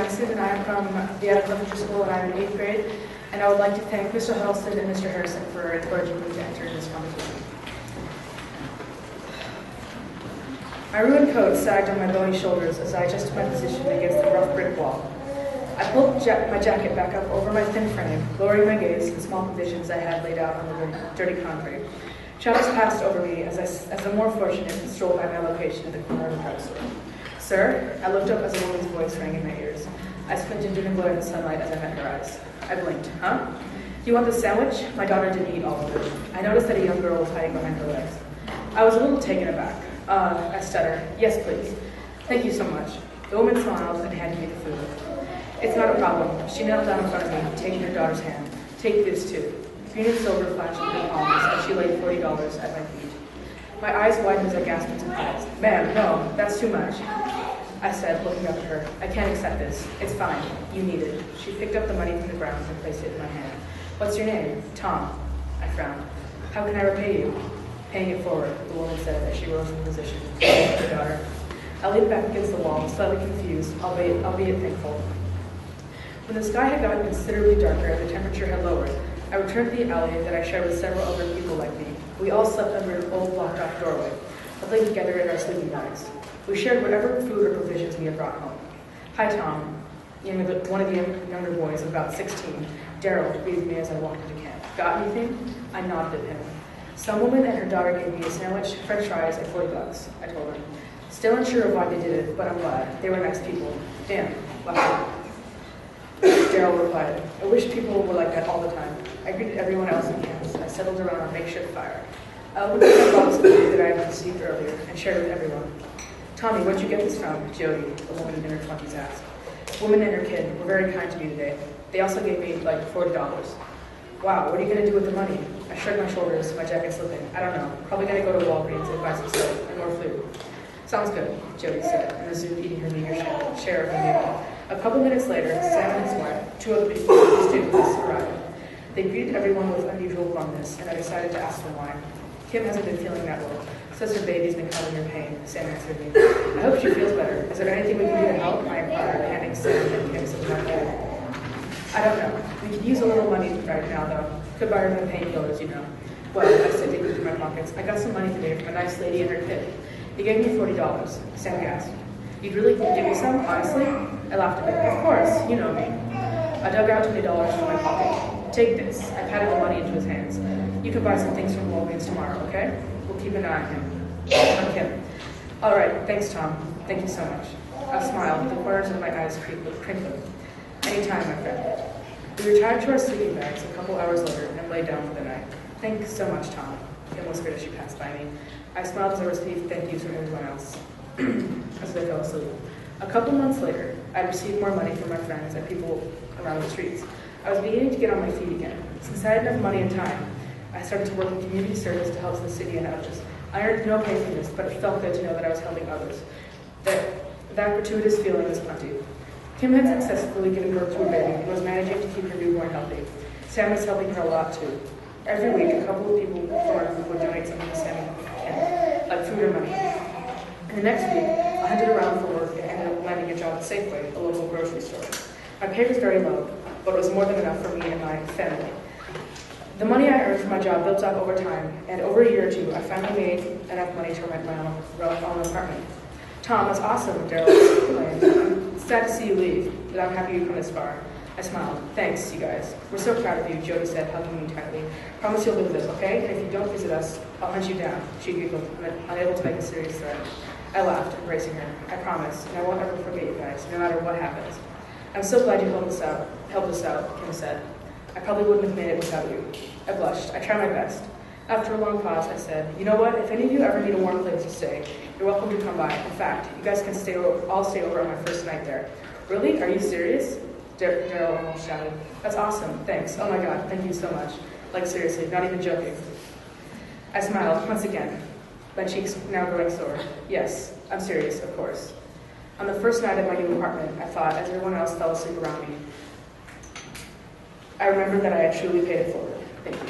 Jackson, and I am from the Adams Elementary School, and I'm in 8th grade. And I would like to thank Mr. Huddleston and Mr. Harrison for encouraging me to enter this competition. My ruined coat sagged on my bony shoulders as I adjusted my position against the rough brick wall. I pulled my jacket back up over my thin frame, lowering my gaze to the small provisions I had laid out on the dirty concrete. Shadows passed over me as the more fortunate strolled by my location at the corner of the drugstore. Sir? I looked up as a woman's voice rang in my ears. I squinted in the glare of the sunlight as I met her eyes. I blinked. Huh? Do you want the sandwich? My daughter didn't eat all of it. I noticed that a young girl was hiding behind her legs. I was a little taken aback. I stuttered. Yes, please. Thank you so much. The woman smiled and handed me the food. It's not a problem. She knelt down in front of me, taking her daughter's hand. Take this too. Green and silver flashed in her palms as she laid $40 at my feet. My eyes widened as I gasped in surprise. Ma'am, no, that's too much. I said, looking up at her. I can't accept this. It's fine. You need it. She picked up the money from the ground and placed it in my hand. What's your name? Tom. I frowned. How can I repay you? Paying it forward, the woman said as she rose from position. Her daughter. I leaned back against the wall, slightly confused, albeit thankful. When the sky had gotten considerably darker and the temperature had lowered, I returned to the alley that I shared with several other people like me. We all slept under an old blocked-off doorway, huddling together in our sleeping bags. We shared whatever food or provisions we had brought home. Hi, Tom. One of the younger boys, about 16, Daryl, greeted me as I walked into camp. Got anything? I nodded at him. Some woman and her daughter gave me a sandwich, french fries, and $40, I told her. Still unsure of why they did it, but I'm glad. They were nice people. Damn. Wow. Daryl replied, I wish people were like that all the time. I greeted everyone else in camp. I settled around a makeshift fire. I opened the box of food that I had received earlier and shared it with everyone. Tommy, where'd you get this from? Jody, the woman in her 20s, asked. The woman and her kid were very kind to me today. They also gave me like $40. Wow, what are you going to do with the money? I shrugged my shoulders, my jacket slipping. I don't know. Probably going to go to Walgreens and buy some soap and more food. Sounds good, Jody said, and resumed eating her meager share of the meal. A couple minutes later, Sam and his wife, two other people who stayed with us, arrived. They greeted everyone with unusual glumness, and I decided to ask them why. Kim hasn't been feeling that well. Says her baby's been causing her pain, Sam answered me. I hope she feels better. Is there anything we can do to help? I inquired, handing Sam and Kim some money. I don't know. We could use a little money right now, though. Could buy her some painkillers, you know. Well, I said, digging through my pockets. I got some money today from a nice lady and her kid. They gave me $40, Sam gasped. You'd really give me some, honestly? I laughed a bit. Of course, you know me. I dug out $20 from my pocket. Take this. I patted the money into his hands. You can buy some things from Walgreens tomorrow, okay? We'll keep an eye on him. On Kim. All right, thanks, Tom. Thank you so much. I smiled, the corners of my eyes crinkling. Anytime, my friend. We retired to our sleeping bags a couple hours later and lay down for the night. Thanks so much, Tom, Kim whispered as she passed by me. I smiled as I received thank yous from everyone else as I fell asleep. A couple months later, I received more money from my friends and people around the streets. I was beginning to get on my feet again. Since I had enough money and time, I started to work in community service to help the city and others. I earned no pay for this, but it felt good to know that I was helping others. That gratuitous feeling was plenty. Kim had successfully given birth to a baby and was managing to keep her newborn healthy. Sam was helping her a lot too. Every week, a couple of people from our group would donate something to Sam and Kim, like food or money. And the next week, I hunted around for work and ended up landing a job at Safeway, a local grocery store. My pay was very low, but it was more than enough for me and my family. The money I earned from my job built up over time, and over a year or two, I finally made enough money to rent my own apartment. Tom, that's awesome, Daryl exclaimed. I'm sad to see you leave, but I'm happy you've come this far. I smiled. Thanks, you guys. We're so proud of you, Jody said, hugging me tightly. Promise you'll live with us, okay? And if you don't visit us, I'll hunt you down, she giggled, unable to make a serious threat. I laughed, embracing her. I promise, and I won't ever forget you guys, no matter what happens. I'm so glad you helped us out, Kim said. I probably wouldn't have made it without you. I blushed. I tried my best. After a long pause, I said, you know what? If any of you ever need a warm place to stay, you're welcome to come by. In fact, you guys can all stay over on my first night there. Really? Are you serious? Daryl almost shouted. That's awesome. Thanks. Oh my God. Thank you so much. Like seriously, not even joking. I smiled once again, my cheeks now growing sore. Yes, I'm serious, of course. On the first night of my new apartment, I thought, as everyone else fell asleep around me, I remembered that I had truly paid it forward. Thank you.